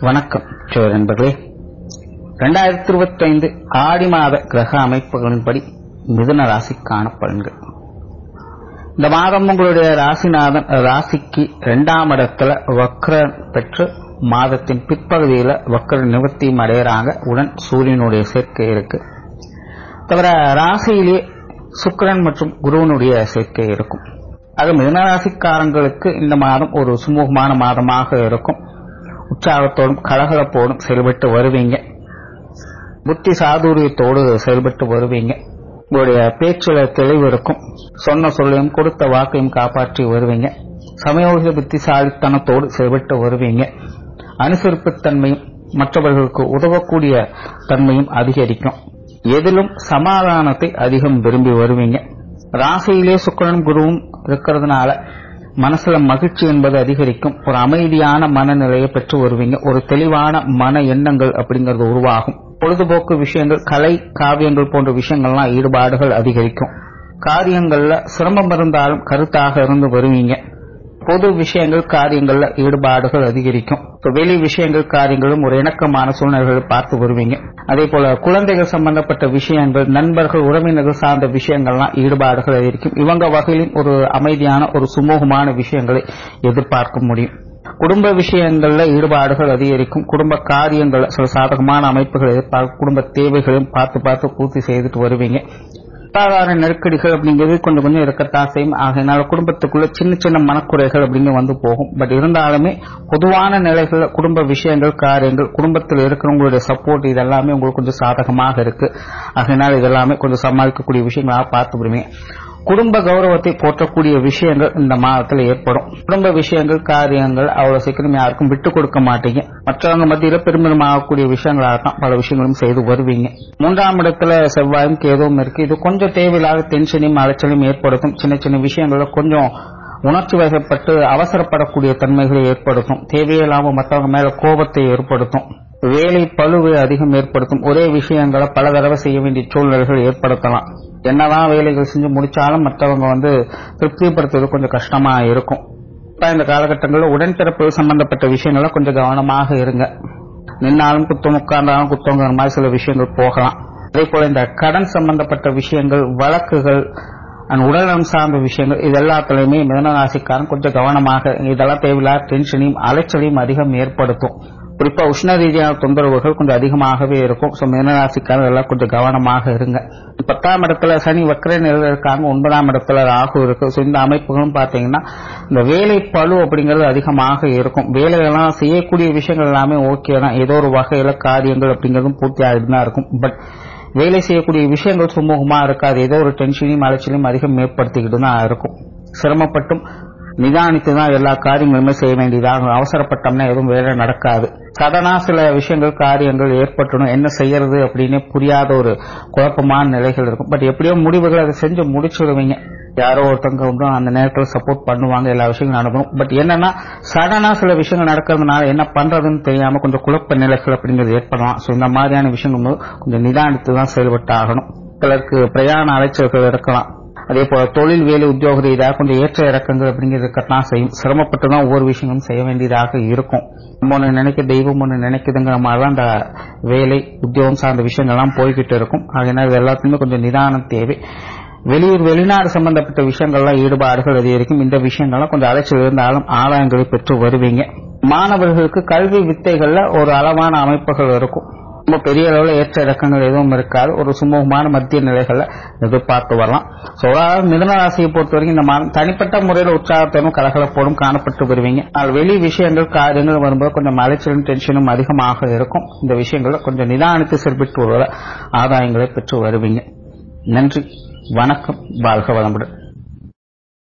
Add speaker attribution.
Speaker 1: வணக்கம் நண்பர்களே. 2025 ஆடி மாத கிரக அமைப்புகளின்படி மிதுன ராசிக்கான பலன்கள். இந்த மாதம் உங்களுடைய ராசிநாதன் ராசிக்கு 2ஆம் இடத்துல வக்ரம் பெற்று மாதத்தின் பிற்பகுதியில் வக்ர நிவர்த்தியும் அடைகிறாங்க. உடன் சூரியனுடைய சேர்க்கை இருக்கு. தவிர ராசியிலே சுக்கிரன் மற்றும் குருவனுடைய சேர்க்கை இருக்கும். அது மிதுன ராசிக்காரங்களுக்கு இந்த மாதம் ஒரு சுமூகமான மாதமாக இருக்கும். உற்சாகத்தோடும் கலகலப்போடும் செயல்பட்டு வருவீங்க. புத்தி சாதுரியத்தோடு செயல்பட்டு வருவீங்க. உங்களுடைய பேச்சுல தெளிவு இருக்கும். சொன்ன சொல்லையும் கொடுத்த வாக்கையும் காப்பாற்றி வருவீங்க. சமயோகித புத்திசாலித்தனத்தோடு செயல்பட்டு வருவீங்க. அனுசரிப்புத்தன்மையும் மற்றவர்களுக்கு உதவக்கூடிய தன்மையும் அதிகரிக்கும். எதிலும் சமாதானத்தை அதிகம் விரும்பி வருவீங்க. ராசியிலே சுக்கிரனும் குருவும் இருக்கிறதுனால மனசுல மகிழ்ச்சி என்பது அதிகரிக்கும். ஒரு அமைதியான மனநிலையை பெற்று வருவீங்க. ஒரு தெளிவான மன எண்ணங்கள் அப்படிங்கிறது உருவாகும். பொழுதுபோக்கு விஷயங்கள், கலை, காவியங்கள் போன்ற விஷயங்கள்லாம் ஈடுபாடுகள் அதிகரிக்கும். காரியங்கள்ல சிரமம் இருந்தாலும் கருத்தாக இருந்து வருவீங்க. பொது விஷயங்கள், காரியங்கள்ல ஈடுபாடுகள் அதிகரிக்கும். வெளி விஷயங்கள், காரியங்களும் ஒரு இணக்கமான சூழ்நிலைகளை பார்த்து வருவீங்க. அதே போல குழந்தைகள் சம்பந்தப்பட்ட விஷயங்கள், நண்பர்கள், உறவினர்கள் சார்ந்த விஷயங்கள்லாம் ஈடுபாடுகள் அதிகரிக்கும். இவங்க வகையிலும் ஒரு அமைதியான ஒரு சுமூகமான விஷயங்களை எதிர்பார்க்க முடியும். குடும்ப விஷயங்கள்ல ஈடுபாடுகள் அதிகரிக்கும். குடும்ப காரியங்கள்ல சில சாதகமான அமைப்புகள் எதிர்பார்க்க, குடும்ப தேவைகளையும் பார்த்து பூர்த்தி செய்துட்டு வருவீங்க. பொருளாதார நெருக்கடிகள் அப்படிங்கிறது கொஞ்சம் இருக்கத்தான் செய்யும். ஆகையினால குடும்பத்துக்குள்ள சின்ன சின்ன மனக்குறைகள் அப்படிங்க வந்து போகும். பட் இருந்தாலுமே பொதுவான நிலைகள், குடும்ப விஷயங்கள், காரியங்கள், குடும்பத்தில் இருக்கிறவங்களுடைய சப்போர்ட் இதெல்லாமே உங்களுக்கு கொஞ்சம் சாதகமாக இருக்கு. ஆகையினால இதெல்லாமே கொஞ்சம் சமாளிக்கக்கூடிய விஷயங்களாக பார்த்து விடுவீங்க. குடும்ப கௌரவத்தை போற்றக்கூடிய விஷயங்கள் இந்த மாதத்தில் ஏற்படும். குடும்ப விஷயங்கள், காரியங்கள் அவ்வளவு சீக்கிரம் யாருக்கும் விட்டுக் கொடுக்க மாட்டீங்க. மற்றவங்க மத்தியில பெருமிதமாகக்கூடிய விஷயங்களாகத்தான் பல விஷயங்களும் செய்து வருவீங்க. 3ஆம் இடத்துல செவ்வாயும் கேதுவும் இருக்கு. இது கொஞ்சம் தேவையில்லாத டென்ஷனையும் அலைச்சலையும் ஏற்படுத்தும். சின்ன சின்ன விஷயங்கள்ல கொஞ்சம் உணர்ச்சி வசப்பட்டு அவசரப்படக்கூடிய தன்மைகளை ஏற்படுத்தும். தேவையில்லாம மற்றவங்க மேல கோபத்தை ஏற்படுத்தும். வேலை பளுவை அதிகம் ஏற்படுத்தும். ஒரே விஷயங்களை பல தடவை செய்ய வேண்டிய சூழ்நிலைகள் ஏற்படுத்தலாம். என்னதான் வேலைகள் செஞ்சு முடிச்சாலும் மற்றவங்க திருப்திப்படுத்துவது கொஞ்சம் கஷ்டமா இருக்கும். இந்த காலகட்டங்களில் உடன்பிறப்பு சம்பந்தப்பட்ட விஷயங்கள கொஞ்சம் கவனமாக இருங்க. நின்னாலும் குத்தம், உட்கார்ந்தாலும் குத்தங்கிற மாதிரி சில விஷயங்கள் போகலாம். அதே போல இந்த கடன் சம்பந்தப்பட்ட விஷயங்கள், வழக்குகள், உடல்நலம் சார்ந்த விஷயங்கள் இது எல்லாத்துலயுமே மிதுன ராசிக்காரன் கொஞ்சம் கவனமாக, இதெல்லாம் தேவையில்லாத டென்ஷனையும் அலைச்சலையும் அதிகம் ஏற்படுத்தும். குறிப்பா உஷ்ண ரீதியான தொந்தரவுகள் கொஞ்சம் அதிகமாகவே இருக்கும். மிதுன ராசிக்காரர் எல்லாம் கொஞ்சம் கவனமாக இருங்க. 10ஆம் இடத்துல சனி வக்ர நிலையில் இருக்காங்க. 9ஆம் இடத்துல ராகு இருக்கு. இந்த அமைப்புகளும் பாத்தீங்கன்னா இந்த வேலை பளு அப்படிங்கிறது அதிகமாக இருக்கும். வேலைகள்லாம் செய்யக்கூடிய விஷயங்கள் எல்லாமே ஓகே தான். ஏதோ ஒரு வகையில காரியங்கள் அப்படிங்கிறதும் பூர்த்தி ஆகிட்டு தான் இருக்கும். பட் வேலை செய்யக்கூடிய விஷயங்கள் சுமூகமா இருக்காது. ஏதோ ஒரு டென்ஷனையும் அலைச்சலையும் அதிகம் ஏற்படுத்திக்கிட்டு தான் இருக்கும். சிரமப்பட்டும் நிதானித்துதான் எல்லா காரியங்களுமே செய்ய வேண்டியதாக. அவசரப்பட்டோம்னா எதுவும் வேலை நடக்காது. சடனா சில விஷயங்கள், காரியங்கள் ஏற்பட்டணும். என்ன செய்யறது அப்படின்னு புரியாத ஒரு குழப்பமான நிலைகள் இருக்கும். பட் எப்படியோ முடிவுகள் அதை செஞ்சு முடிச்சுடுவீங்க. யாரோ ஒருத்தவங்க அந்த நேரத்தில் சப்போர்ட் பண்ணுவாங்க. எல்லா விஷயங்களும் நடக்கணும். பட் என்னன்னா சடனா சில விஷயங்கள் நடக்கிறதுனால என்ன பண்றதுன்னு தெரியாம கொஞ்சம் குழப்ப நிலைகள் அப்படிங்கிறது ஏற்படலாம். இந்த மாதிரியான விஷயங்கள் கொஞ்சம் நிதானித்து தான் செயல்பட்டு ஆகணும். சிலருக்கு பிரயாண அலைச்சல்கள் இருக்கலாம். அதே போல தொழில், வேலை, உத்தியோக ரீதியாக கொஞ்சம் ஏற்ற இறக்கங்கள் அப்படிங்கிறது இருக்கத்தான் செய்யும். சிரமப்பட்டு தான் ஒவ்வொரு விஷயங்களும் செய்ய வேண்டியதாக இருக்கும். நம்ம ஒன்று நினைக்க தெய்வம் ஒன்று நினைக்குதுங்கிற மாதிரிதான் இந்த வேலை, உத்தியோகம் சார்ந்த விஷயங்கள்லாம் போய்கிட்டு இருக்கும். அதனால இது எல்லாத்துக்குமே கொஞ்சம் நிதானம் தேவை. வெளியூர், வெளிநாடு சம்பந்தப்பட்ட விஷயங்கள்லாம் ஈடுபாடுகள் அதிகரிக்கும். இந்த விஷயங்கள்லாம் கொஞ்சம் அலைச்சல் இருந்தாலும் ஆதாயங்களை பெற்று வருவீங்க. மாணவர்களுக்கு கல்வி வித்தைகள்ல ஒரு அளவான அமைப்புகள் இருக்கும். ரொம்ப பெரிய அளவில் ஏற்ற இறக்கங்கள் எதுவும் இருக்காது. ஒரு சுமூகமான மத்திய நிலைகளை எதிர்பார்த்து வரலாம். மிதுன ராசியை பொறுத்த வரைக்கும் இந்த மாதம் தனிப்பட்ட முறையில் உற்சாகத்தோடும் கலகலப்போடும் காணப்பட்டு வருவீங்க. வெளி விஷயங்கள், காரியங்கள் வரும்போது கொஞ்சம் அலைச்சலும் டென்ஷனும் அதிகமாக இருக்கும். இந்த விஷயங்களை கொஞ்சம் நிதானித்து செயல்பட்டு வருவதால் ஆதாயங்களை பெற்று வருவீங்க. நன்றி, வணக்கம், வாழ்க வளமுடன்.